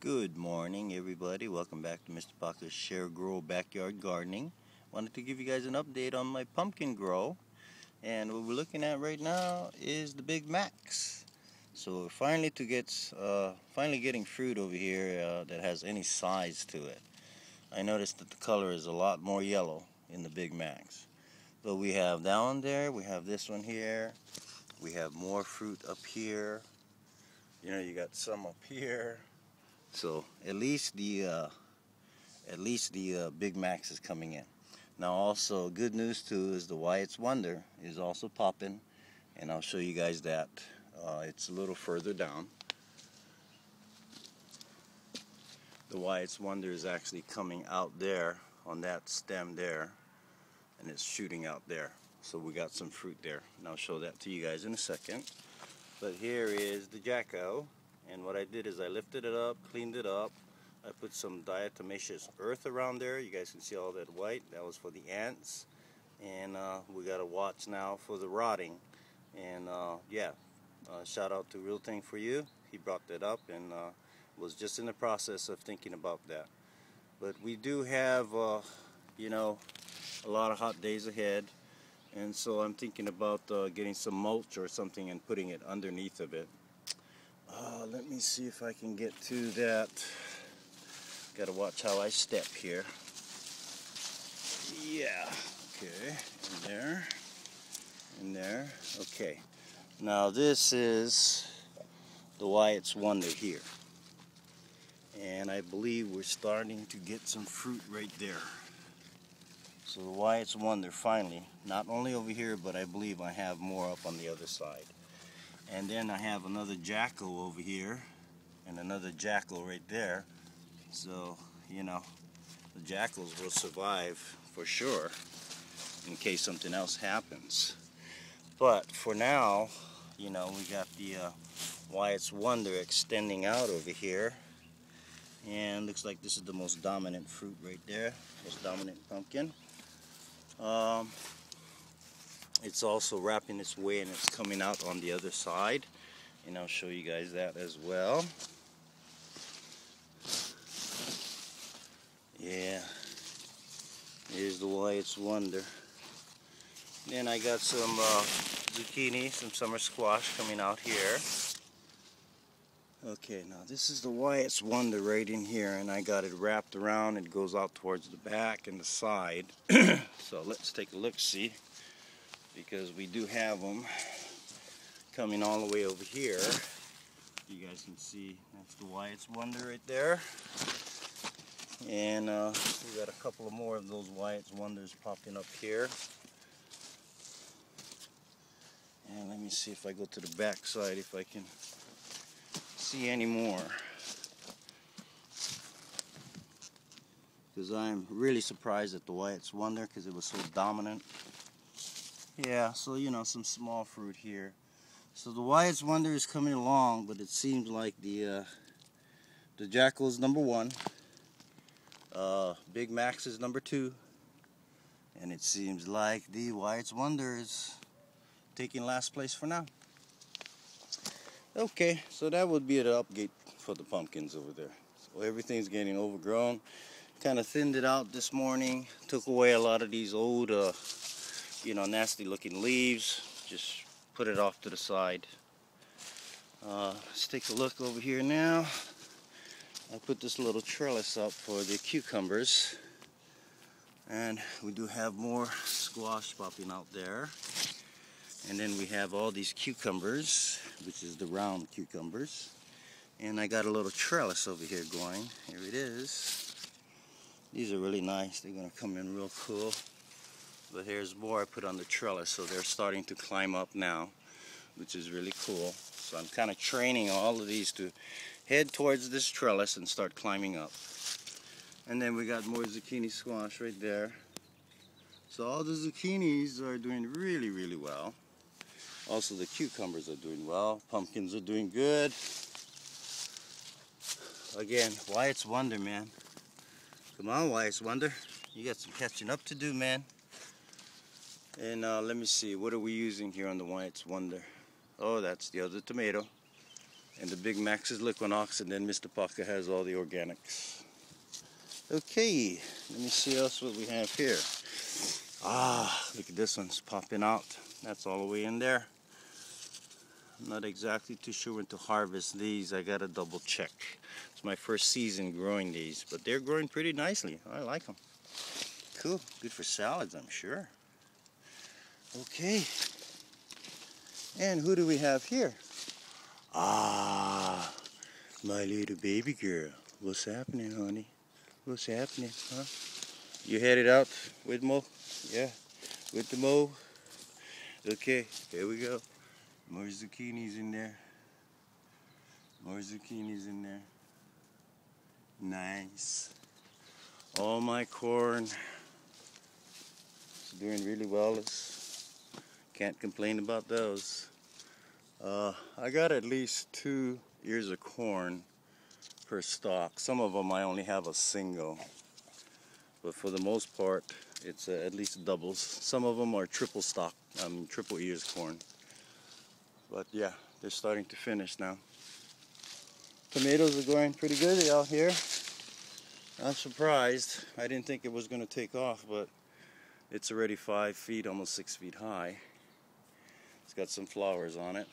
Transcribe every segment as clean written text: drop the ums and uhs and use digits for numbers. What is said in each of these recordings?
Good morning, everybody. Welcome back to Mr. Parker's Share Grow Backyard Gardening. Wanted to give you guys an update on my pumpkin grow. And what we're looking at right now is the Big Macs. So we're finally getting fruit over here that has any size to it. I noticed that the color is a lot more yellow in the Big Macs. But we have down there, we have this one here. We have more fruit up here. You got some up here. So at least the Big Macs is coming in. Now also good news too is the Wyatt's Wonder is also popping, and I'll show you guys that. It's a little further down. The Wyatt's Wonder is actually coming out there on that stem there, and it's shooting out there. So we got some fruit there, and I'll show that to you guys in a second. But here is the Jacko, and what I did is I lifted it up, cleaned it up. I put some diatomaceous earth around there. You guys can see all that white. That was for the ants. And we got to watch now for the rotting. And shout out to Real Thing for You. He brought that up and was just in the process of thinking about that. But we do have, a lot of hot days ahead. And so I'm thinking about getting some mulch or something and putting it underneath of it. Let me see if I can get to that. Gotta watch how I step here. Yeah, okay, in there, okay. Now this is the Wyatt's Wonder here. And I believe we're starting to get some fruit right there. So the Wyatt's Wonder finally, not only over here, but I believe I have more up on the other side. And then I have another Jacko over here, and another Jacko right there. So, the jackals will survive for sure in case something else happens. But for now, we got the Wyatt's Wonder extending out over here. And looks like this is the most dominant fruit right there, most dominant pumpkin. It's also wrapping its way and it's coming out on the other side. And I'll show you guys that as well. Yeah, here's the Wyatt's Wonder. Then I got some zucchini, some summer squash coming out here. Okay, now this is the Wyatt's Wonder right in here, and I got it wrapped around. It goes out towards the back and the side. So let's take a look-see, because we do have them coming all the way over here. You guys can see that's the Wyatt's Wonder right there. And we got a couple of more of those Wyatt's Wonders popping up here. And let me see if I go to the back side if I can see any more. Because I'm really surprised at the Wyatt's Wonder because it was so dominant. Yeah, so some small fruit here. So the Wyatt's Wonder is coming along, but it seems like the Jacko is number 1. Big Macs is number 2, and it seems like the Wyatt's Wonder is taking last place for now. Okay, so that would be the update for the pumpkins over there. So everything's getting overgrown. Kind of thinned it out this morning. Took away a lot of these old, nasty looking leaves. Just put it off to the side. Let's take a look over here now. I put this little trellis up for the cucumbers, and we do have more squash popping out there. And then we have all these cucumbers, which is the round cucumbers. And I got a little trellis over here going. Here it is. These are really nice. They're going to come in real cool. But here's more I put on the trellis, so they're starting to climb up now, which is really cool. So I'm kind of training all of these to head towards this trellis and start climbing up. And then we got more zucchini squash right there. So all the zucchinis are doing really, really well. Also the cucumbers are doing well. Pumpkins are doing good. Again, Wyatt's Wonder, man. Come on, Wyatt's Wonder. You got some catching up to do, man. And let me see, what are we using here on the Wyatt's Wonder? Oh, that's the other tomato. And the Big Max is Liquinox, and then Mr. Paca has all the organics. Okay, let me see else what we have here. Ah, look at this one's popping out. That's all the way in there. I'm not exactly too sure when to harvest these. I gotta double check. It's my first season growing these, but they're growing pretty nicely. I like them. Cool, good for salads, I'm sure. Okay, and who do we have here? Ah, my little baby girl. What's happening, honey? What's happening, huh? You headed out with Mo? Yeah, with the Mo? Okay, here we go. More zucchinis in there. More zucchinis in there. Nice. All my corn. It's doing really well. Can't complain about those. I got at least 2 ears of corn per stalk. Some of them I only have a single. But for the most part, it's at least doubles. Some of them are triple stock, triple ears corn. But yeah, they're starting to finish now. Tomatoes are going pretty good out here. I'm surprised. I didn't think it was going to take off, but it's already 5 feet, almost 6 feet high. It's got some flowers on it,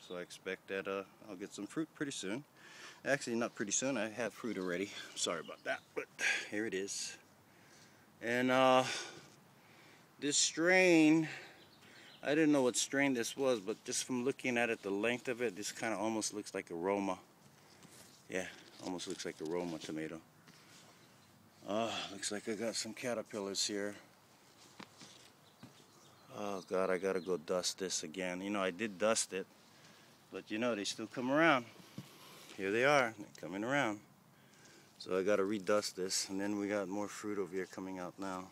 so I expect that I'll get some fruit pretty soon. Actually, not pretty soon. I have fruit already. Sorry about that, but here it is. And this strain, I didn't know what strain this was, but just from looking at it, the length of it, this kind of almost looks like a Roma. Yeah, almost looks like a Roma tomato. Looks like I got some caterpillars here. Oh God, I gotta go dust this again. You know, I did dust it, but you know, they still come around. Here they are, they're coming around. So I gotta redust this, and then we got more fruit over here coming out now.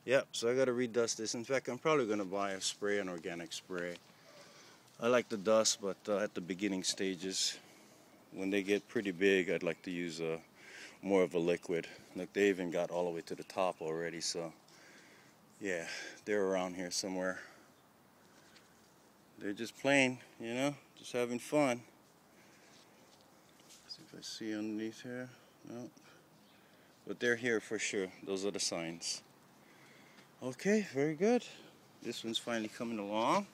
Yep, so I gotta redust this. In fact, I'm probably gonna buy a spray, an organic spray. I like the dust, but at the beginning stages, when they get pretty big, I'd like to use more of a liquid. Look, they even got all the way to the top already, so yeah, they're around here somewhere. They're just playing, you know, just having fun. See if I see underneath here. No. But they're here for sure. Those are the signs. Okay, very good. This one's finally coming along.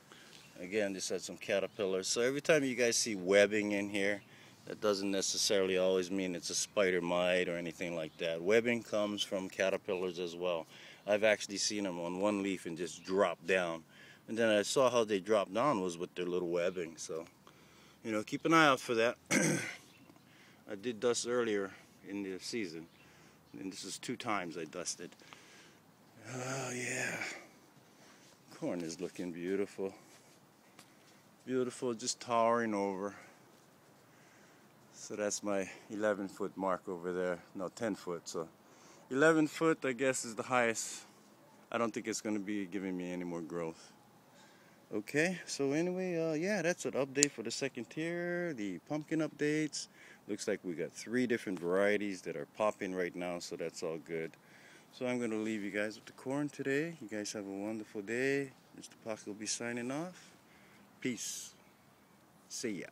Again, this had some caterpillars. So every time you guys see webbing in here, that doesn't necessarily always mean it's a spider mite or anything like that. Webbing comes from caterpillars as well. I've actually seen them on one leaf and just drop down. And then I saw how they dropped down was with their little webbing. So, you know, keep an eye out for that. I did dust earlier in the season. And this is 2 times I dusted. Oh yeah. Corn is looking beautiful. Beautiful, just towering over. So that's my 11-foot mark over there. No, 10 foot. So 11 foot, I guess, is the highest. I don't think it's going to be giving me any more growth. Okay, so anyway, yeah, that's an update for the second tier. The pumpkin updates. Looks like we got 3 different varieties that are popping right now, so that's all good. So I'm going to leave you guys with the corn today. You guys have a wonderful day. Mr. Paca will be signing off. Peace. See ya.